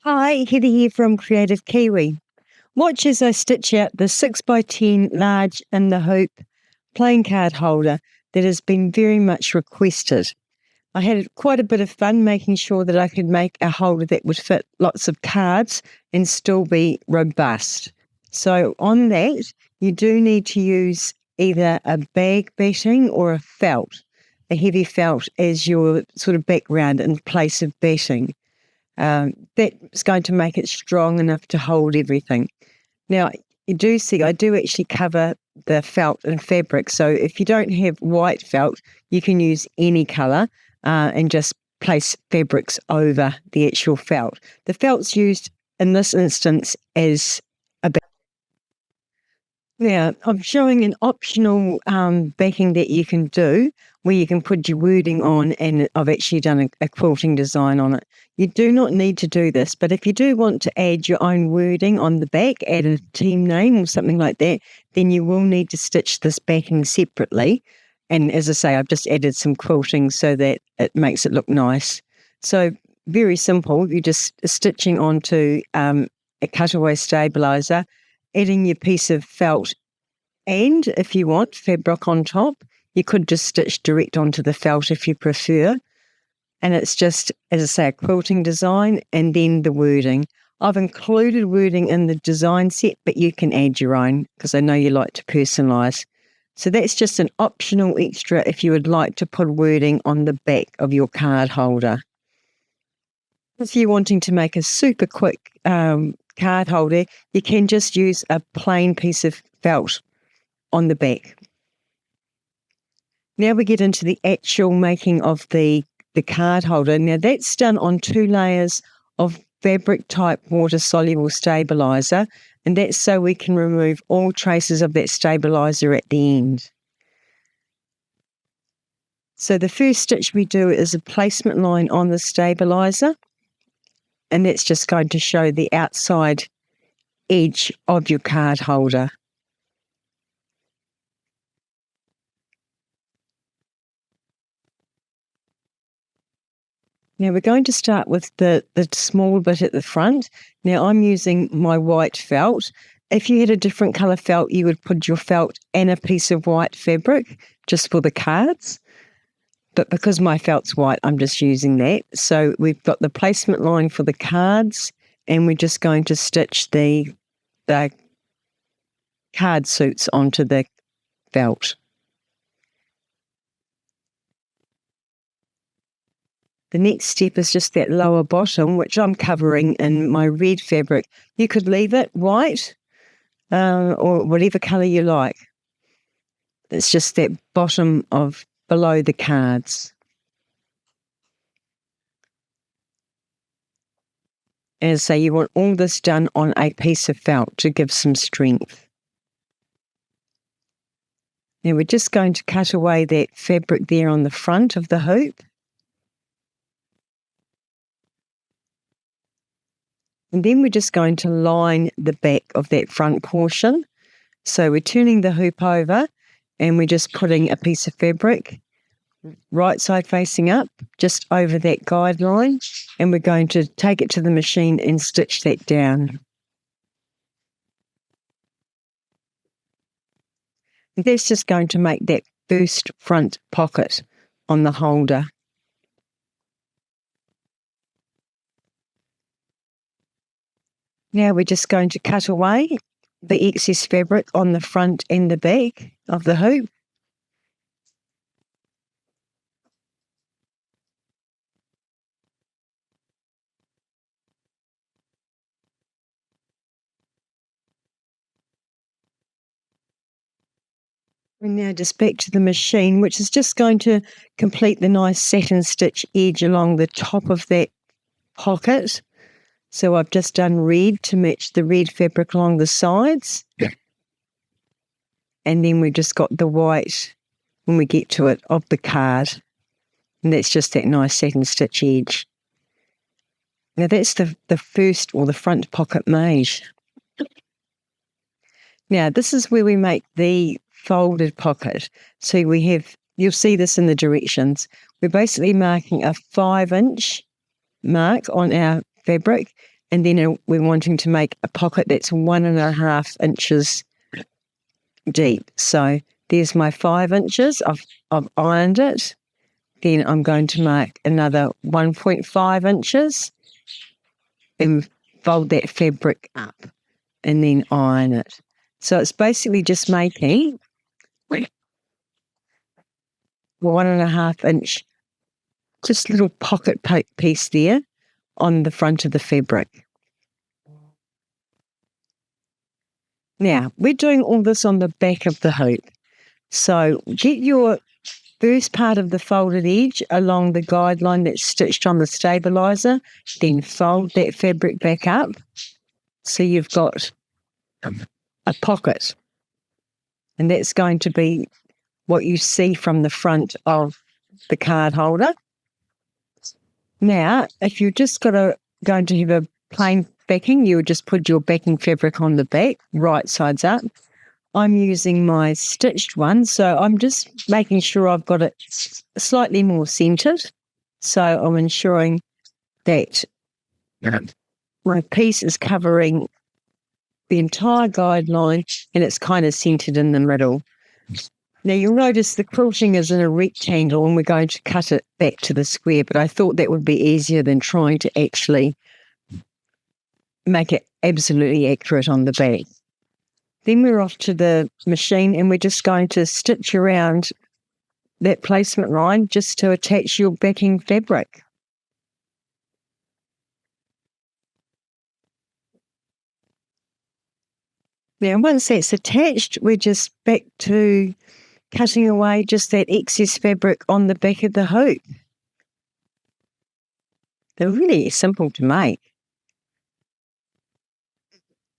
Hi, Heather here from Creative Kiwi. Watch as I stitch out the 6x10 large in the hoop playing card holder that has been very much requested. I had quite a bit of fun making sure that I could make a holder that would fit lots of cards and still be robust. So on that, you do need to use either a bag batting or a heavy felt as your sort of background in place of batting. That's going to make it strong enough to hold everything. Now, you do see I do actually cover the felt in fabric. So if you don't have white felt, you can use any colour and just place fabrics over the actual felt. The felt's used in this instance as a back. Now, I'm showing an optional backing that you can do where you can put your wording on, and I've actually done a quilting design on it. You do not need to do this, but if you do want to add your own wording on the back, add a team name or something like that, then you will need to stitch this backing separately. And as I say, I've just added some quilting so that it makes it look nice. So very simple. You're just stitching onto a cutaway stabilizer, adding your piece of felt, and if you want fabric on top, you could just stitch direct onto the felt if you prefer. And it's just, as I say, a quilting design and then the wording. I've included wording in the design set, but you can add your own because I know you like to personalise. So that's just an optional extra if you would like to put wording on the back of your card holder. If you're wanting to make a super quick card holder, you can just use a plain piece of felt on the back. Now we get into the actual making of the card holder. Now that's done on 2 layers of fabric type water soluble stabilizer, and that's so we can remove all traces of that stabilizer at the end. So the first stitch we do is a placement line on the stabilizer, and that's just going to show the outside edge of your card holder. Now we're going to start with the small bit at the front. Now I'm using my white felt. If you had a different colour felt, you would put your felt and a piece of white fabric just for the cards. But because my felt's white, I'm just using that. So we've got the placement line for the cards, and we're just going to stitch the card suits onto the felt. The next step is just that lower bottom, which I'm covering in my red fabric. You could leave it white or whatever colour you like. It's just that bottom of below the cards. As I say, you want all this done on a piece of felt to give some strength. Now we're just going to cut away that fabric there on the front of the hoop. And then we're just going to line the back of that front portion. So we're turning the hoop over and we're just putting a piece of fabric right side facing up, just over that guideline, and we're going to take it to the machine and stitch that down. And that's just going to make that first front pocket on the holder. Now we're just going to cut away the excess fabric on the front and the back of the hoop. And now just back to the machine, which is just going to complete the nice satin stitch edge along the top of that pocket. So I've just done red to match the red fabric along the sides. Yeah. And then we've just got the white, when we get to it, of the card. And that's just that nice satin stitch edge. Now that's the first, or the front pocket made. Now this is where we make the folded pocket. So we have, you'll see this in the directions. We're basically marking a 5-inch mark on our fabric, And then we're wanting to make a pocket that's 1.5 inches deep. So there's my 5 inches. I've ironed it. Then I'm going to make another 1.5 inches and fold that fabric up and then iron it. So it's basically just making 1.5 inch, just little pocket piece there on the front of the fabric. Now, we're doing all this on the back of the hoop. So get your first part of the folded edge along the guideline that's stitched on the stabilizer, then fold that fabric back up so you've got a pocket. And that's going to be what you see from the front of the card holder. Now, if you've just going to have a plain backing, you would just put your backing fabric on the back, right sides up. I'm using my stitched one, so I'm just making sure I've got it slightly more centered. So I'm ensuring that my piece is covering the entire guideline and it's kind of centered in the middle. Now you'll notice the quilting is in a rectangle and we're going to cut it back to the square, but I thought that would be easier than trying to actually make it absolutely accurate on the back. Then we're off to the machine and we're just going to stitch around that placement line just to attach your backing fabric. Now once that's attached, we're just back to cutting away just that excess fabric on the back of the hoop. They're really simple to make.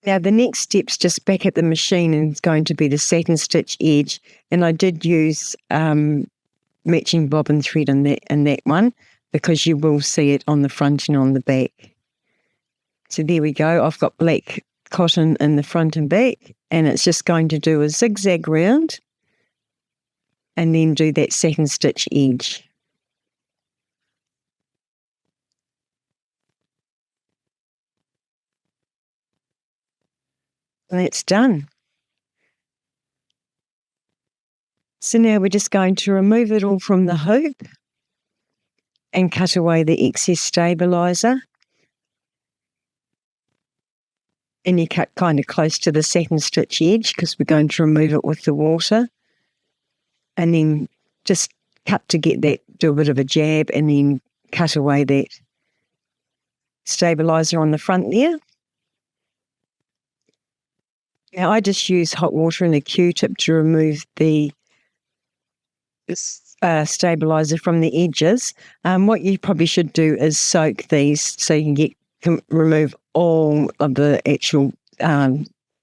Now the next step's just back at the machine and it's going to be the satin stitch edge, and I did use matching bobbin thread in that one because you will see it on the front and on the back. So there we go. I've got black cotton in the front and back, and it's just going to do a zigzag round and then do that satin stitch edge. And that's done. So now we're just going to remove it all from the hoop and cut away the excess stabilizer. And you cut kind of close to the satin stitch edge because we're going to remove it with the water. And then just cut to get that, do a bit of a jab and then cut away that stabilizer on the front there. Now I just use hot water and a Q-tip to remove the stabilizer from the edges. What you probably should do is soak these so you can remove all of the actual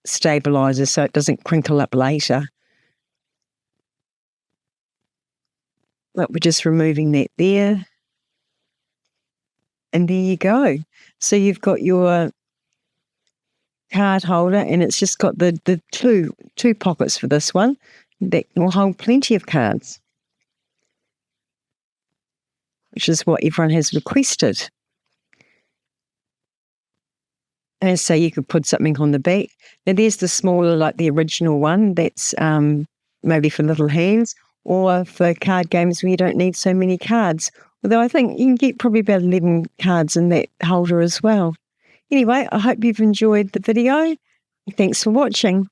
stabilizer so it doesn't crinkle up later. But we're just removing that there. And there you go. So you've got your card holder and it's just got the two pockets for this one that will hold plenty of cards, which is what everyone has requested. And so you could put something on the back. Now there's the smaller, like the original one, that's maybe for little hands or for card games where you don't need so many cards. Although I think you can get probably about 11 cards in that holder as well. Anyway, I hope you've enjoyed the video. Thanks for watching.